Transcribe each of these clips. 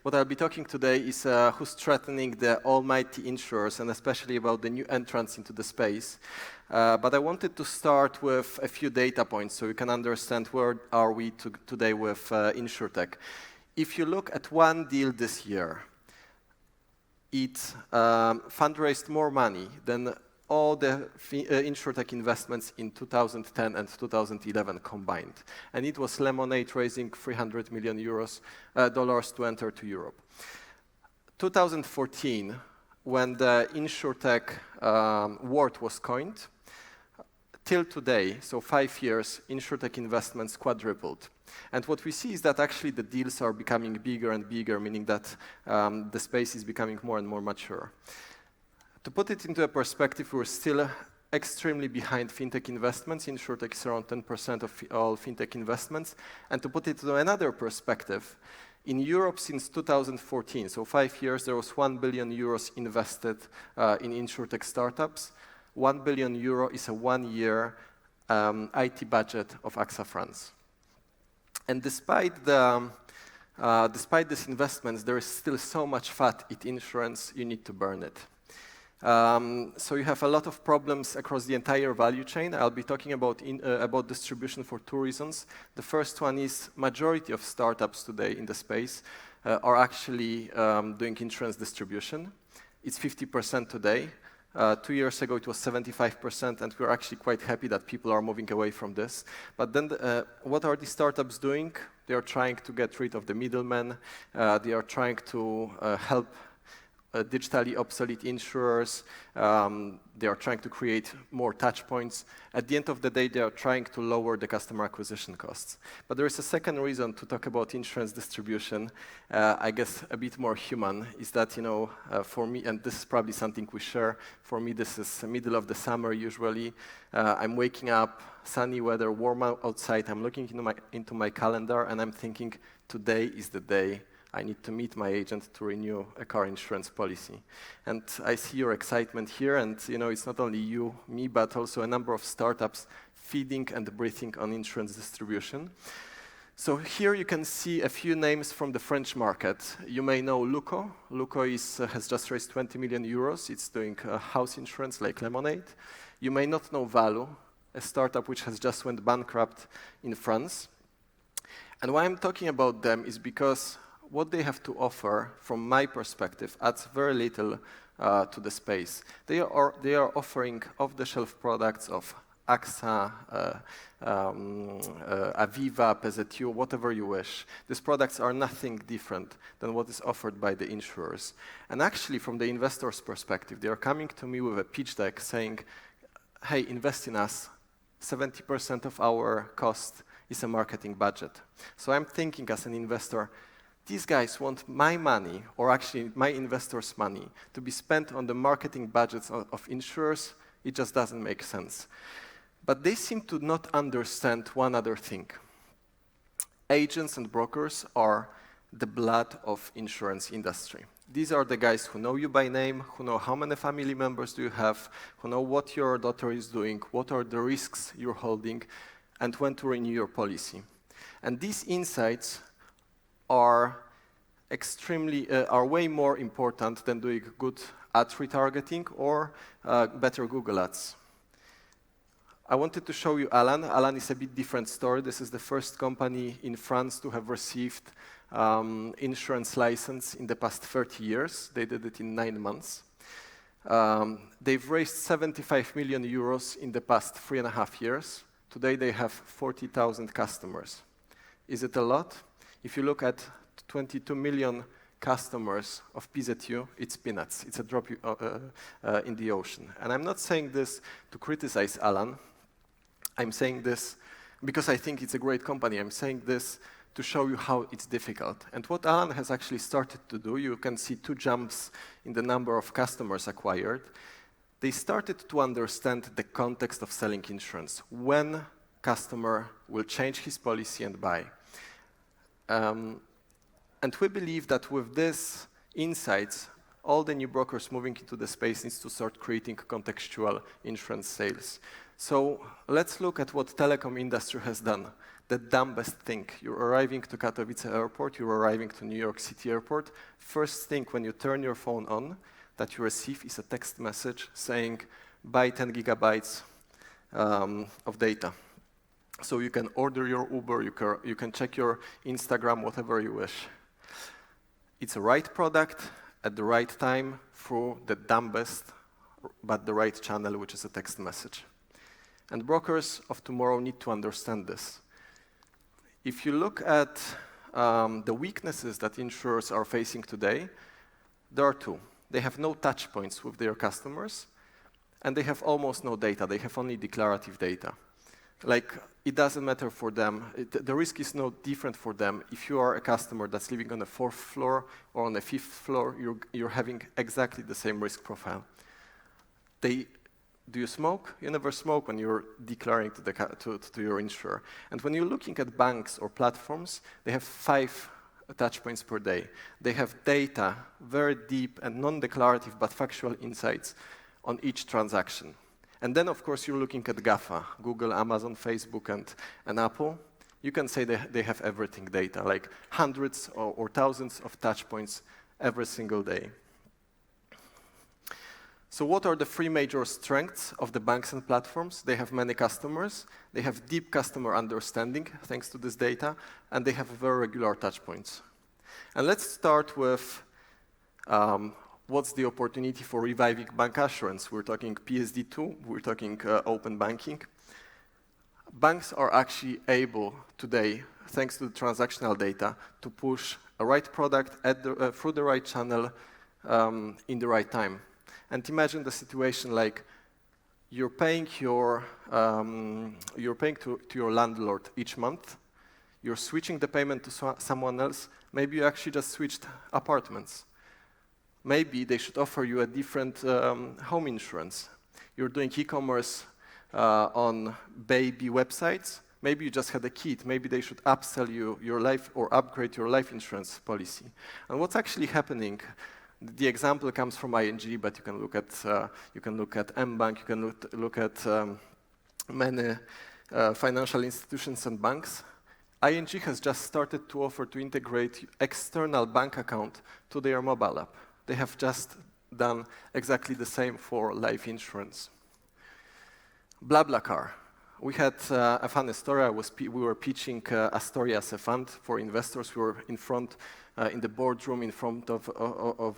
What I'll be talking today is who's threatening the almighty insurers, and especially about the new entrants into the space. But I wanted to start with a few data points so you can understand where are we today with InsurTech. If you look at one deal this year, it fundraised more money than all the InsurTech investments in 2010 and 2011 combined. And it was Lemonade raising $300 million to enter to Europe. 2014, when the InsurTech word was coined, till today, so 5 years, InsurTech investments quadrupled. And what we see is that actually the deals are becoming bigger and bigger, meaning that the space is becoming more and more mature. To put it into a perspective, we're still extremely behind fintech investments. InsurTech is around 10% of all fintech investments. And to put it into another perspective, in Europe since 2014, so 5 years, there was 1 billion euros invested in InsurTech startups. 1 billion euro is a one-year IT budget of AXA France. And despite these investments, there is still so much fat in insurance, you need to burn it. So you have a lot of problems across the entire value chain. I'll be talking about distribution for two reasons. The first one is majority of startups today in the space are actually doing insurance distribution. It's 50% today. 2 years ago, it was 75%, and we're actually quite happy that people are moving away from this. But then what are these startups doing? They are trying to get rid of the middlemen. They are trying to help digitally obsolete insurers. They are trying to create more touch points. At the end of the day, they are trying to lower the customer acquisition costs. But there is a second reason to talk about insurance distribution, I guess a bit more human, is that, for me, and this is probably something we share, for me this is the middle of the summer usually. I'm waking up, sunny weather, warm outside, I'm looking into my calendar and I'm thinking, today is the day I need to meet my agent to renew a car insurance policy. And I see your excitement here, and it's not only you, me, but also a number of startups feeding and breathing on insurance distribution. So here you can see a few names from the French market. You may know Luco. Luco has just raised 20 million euros. It's doing house insurance like Lemonade. You may not know Valu, a startup which has just went bankrupt in France. And why I'm talking about them is because what they have to offer, from my perspective, adds very little to the space. They are offering off-the-shelf products of AXA, Aviva, PZU, whatever you wish. These products are nothing different than what is offered by the insurers. And actually, from the investor's perspective, they are coming to me with a pitch deck saying, hey, invest in us. 70% of our cost is a marketing budget. So I'm thinking as an investor, these guys want my money, or actually my investors' money, to be spent on the marketing budgets of insurers. It just doesn't make sense. But they seem to not understand one other thing. Agents and brokers are the blood of insurance industry. These are the guys who know you by name, who know how many family members do you have, who know what your daughter is doing, what are the risks you're holding, and when to renew your policy. And these insights are way more important than doing good ad retargeting or better Google ads. I wanted to show you Alan. Alan is a bit different story. This is the first company in France to have received insurance license in the past 30 years. They did it in 9 months. They've raised 75 million euros in the past 3.5 years. Today they have 40,000 customers. Is it a lot? If you look at 22 million customers of PZU, it's peanuts. It's a drop in the ocean. And I'm not saying this to criticize Alan. I'm saying this because I think it's a great company. I'm saying this to show you how it's difficult. And what Alan has actually started to do, you can see 2 jumps in the number of customers acquired. They started to understand the context of selling insurance, when customer will change his policy and buy. And we believe that with these insights, all the new brokers moving into the space needs to start creating contextual insurance sales. So let's look at what telecom industry has done. The dumbest thing. You're arriving to Katowice airport, you're arriving to New York City airport. First thing when you turn your phone on that you receive is a text message saying, buy 10 gigabytes of data. So you can order your Uber, you can check your Instagram, whatever you wish. It's a right product at the right time through the dumbest but the right channel, which is a text message. And brokers of tomorrow need to understand this. If you look at the weaknesses that insurers are facing today, there are two. They have no touch points with their customers, and they have almost no data. They have only declarative data. Like, it doesn't matter for them. The risk is no different for them. If you are a customer that's living on the 4th floor or on the 5th floor, you're having exactly the same risk profile. Do you smoke? You never smoke when you're declaring to your insurer. And when you're looking at banks or platforms, they have 5 touch points per day. They have data, very deep and non-declarative but factual insights on each transaction. And then, of course, you're looking at GAFA, Google, Amazon, Facebook, and Apple. You can say they have everything data, like hundreds or thousands of touch points every single day. So what are the 3 major strengths of the banks and platforms? They have many customers, they have deep customer understanding thanks to this data, and they have very regular touch points. And let's start with what's the opportunity for reviving bancassurance. We're talking PSD2, we're talking open banking. Banks are actually able today, thanks to the transactional data, to push a right product through the right channel in the right time. And imagine the situation like you're paying to your landlord each month. You're switching the payment to someone else. Maybe you actually just switched apartments. Maybe they should offer you a different home insurance. You're doing e-commerce on baby websites. Maybe you just had a kid. Maybe they should upsell you your life or upgrade your life insurance policy. And what's actually happening? The example comes from ING, but you can look at mBank, you can look at many financial institutions and banks. ING has just started to offer to integrate external bank account to their mobile app. They have just done exactly the same for life insurance. BlaBlaCar. We had a funny story. We were pitching Astorya as a fund for investors. We were in the boardroom in front of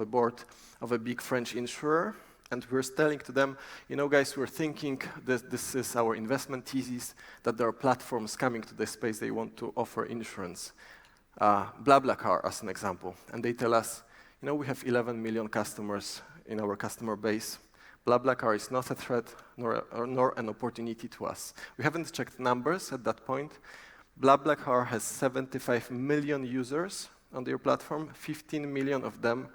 a board of a big French insurer. And we were telling to them, you know, guys, we're thinking that this is our investment thesis, that there are platforms coming to the space they want to offer insurance. BlaBlaCar as an example. And they tell us, you know, we have 11 million customers in our customer base. BlaBlaCar is not a threat nor an opportunity to us. We haven't checked numbers at that point. BlaBlaCar has 75 million users on their platform. 15 million of them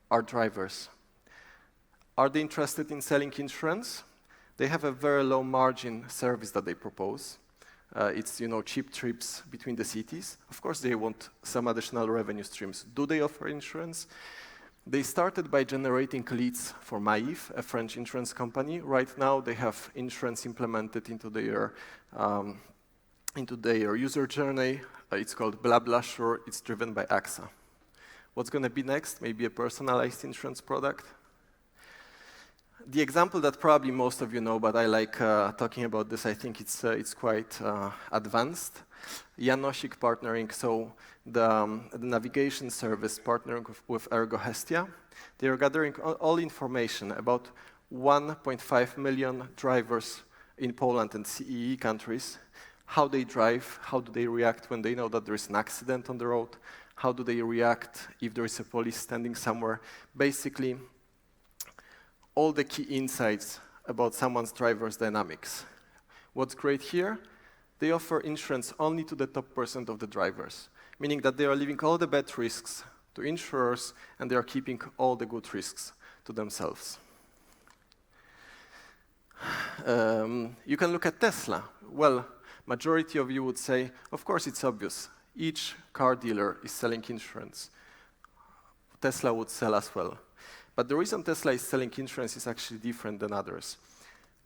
are drivers. Are they interested in selling insurance? They have a very low margin service that they propose. It's, you know, cheap trips between the cities. Of course, they want some additional revenue streams. Do they offer insurance? They started by generating leads for Maif, a French insurance company. Right now, they have insurance implemented into their user journey. It's called BlaBlaSure. It's driven by AXA. What's going to be next? Maybe a personalized insurance product. The example that probably most of you know, but I like talking about this, I think it's quite advanced. Janosik partnering, so the navigation service partnering with Ergo Hestia. They are gathering all information about 1.5 million drivers in Poland and CEE countries. How they drive, how do they react when they know that there is an accident on the road, how do they react if there is a police standing somewhere. Basically, all the key insights about someone's driver's dynamics. What's great here? They offer insurance only to the top % of the drivers, meaning that they are leaving all the bad risks to insurers and they are keeping all the good risks to themselves. You can look at Tesla. Well, majority of you would say, of course it's obvious. Each car dealer is selling insurance. Tesla would sell as well. But the reason Tesla is selling insurance is actually different than others.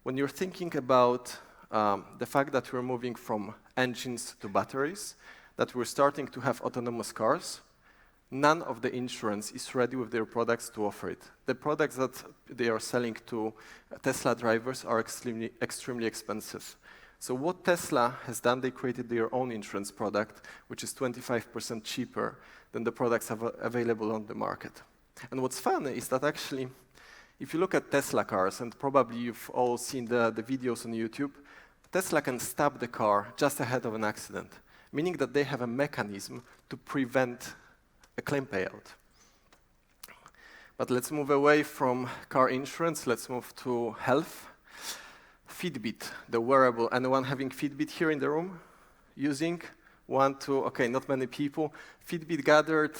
When you're thinking about the fact that we're moving from engines to batteries, that we're starting to have autonomous cars, none of the insurance is ready with their products to offer it. The products that they are selling to Tesla drivers are extremely expensive. So what Tesla has done, they created their own insurance product, which is 25% cheaper than the products available on the market. And what's fun is that actually, if you look at Tesla cars, and probably you've all seen the videos on YouTube, Tesla can stop the car just ahead of an accident, meaning that they have a mechanism to prevent a claim payout. But let's move away from car insurance. Let's move to health. Fitbit, the wearable. Anyone having Fitbit here in the room? Using? One, two, okay, not many people. Fitbit gathered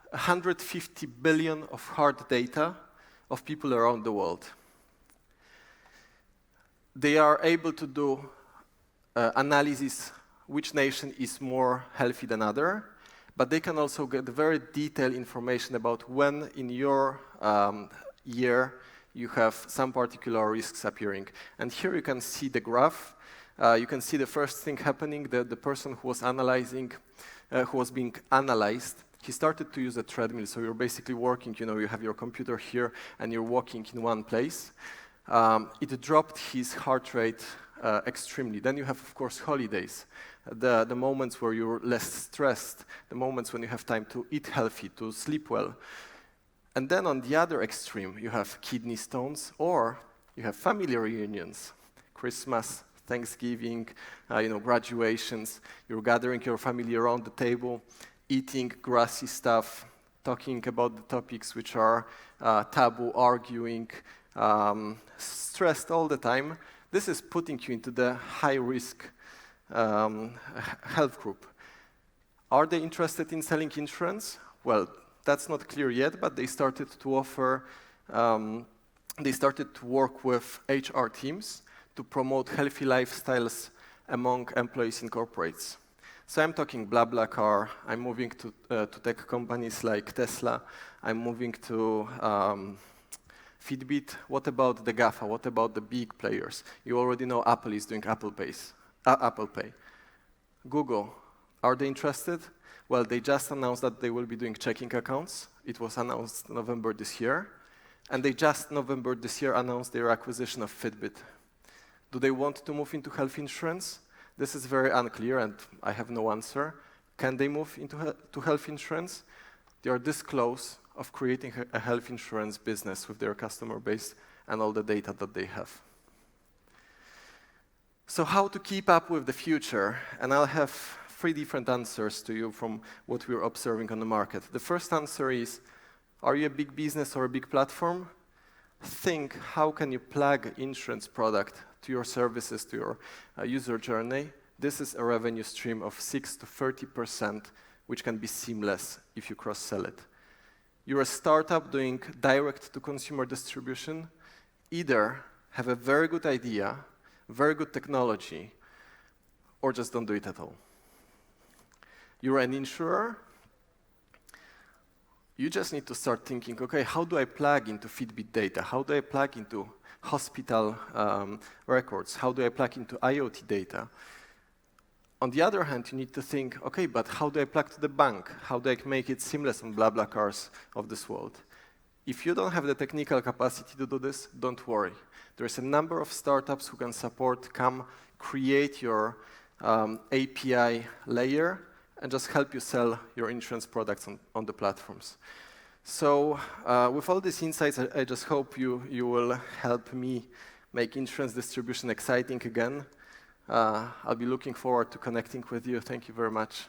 150 billion of hard data of people around the world. They are able to do analysis which nation is more healthy than other, but they can also get very detailed information about when in your year you have some particular risks appearing. And here you can see the graph. You can see the first thing happening, the person who was who was being analyzed, he started to use a treadmill. So you're basically working, you have your computer here and you're walking in one place. It dropped his heart rate extremely. Then you have, of course, holidays, the moments where you're less stressed, the moments when you have time to eat healthy, to sleep well. And then on the other extreme, you have kidney stones, or you have family reunions, Christmas, Thanksgiving, graduations. You're gathering your family around the table, eating grassy stuff, talking about the topics which are taboo, arguing, stressed all the time. This is putting you into the high-risk health group. Are they interested in selling insurance? Well, that's not clear yet, but they started to offer, they started to work with HR teams to promote healthy lifestyles among employees in corporates. So I'm talking BlaBlaCar, I'm moving to tech companies like Tesla, I'm moving to Fitbit. What about the GAFA? What about the big players? You already know Apple is doing Apple Pay. Google, are they interested? Well, they just announced that they will be doing checking accounts. It was announced November this year. And they just November this year announced their acquisition of Fitbit. Do they want to move into health insurance? This is very unclear, and I have no answer. Can they move into health insurance? They are this close of creating a health insurance business with their customer base and all the data that they have. So how to keep up with the future? And I'll have 3 different answers to you from what we're observing on the market. The first answer is, are you a big business or a big platform? Think, how can you plug insurance product to your services, to your user journey? This is a revenue stream of 6 to 30%, which can be seamless if you cross-sell it. You're a startup doing direct-to-consumer distribution. Either have a very good idea, very good technology, or just don't do it at all. You're an insurer. You just need to start thinking, okay, how do I plug into Fitbit data? How do I plug into hospital records? How do I plug into IoT data? On the other hand, you need to think, okay, but how do I plug to the bank? How do I make it seamless on BlaBlaCars of this world? If you don't have the technical capacity to do this, don't worry. There's a number of startups who can support, come create your API layer and just help you sell your insurance products on the platforms. So with all these insights, I just hope you will help me make insurance distribution exciting again. I'll be looking forward to connecting with you. Thank you very much.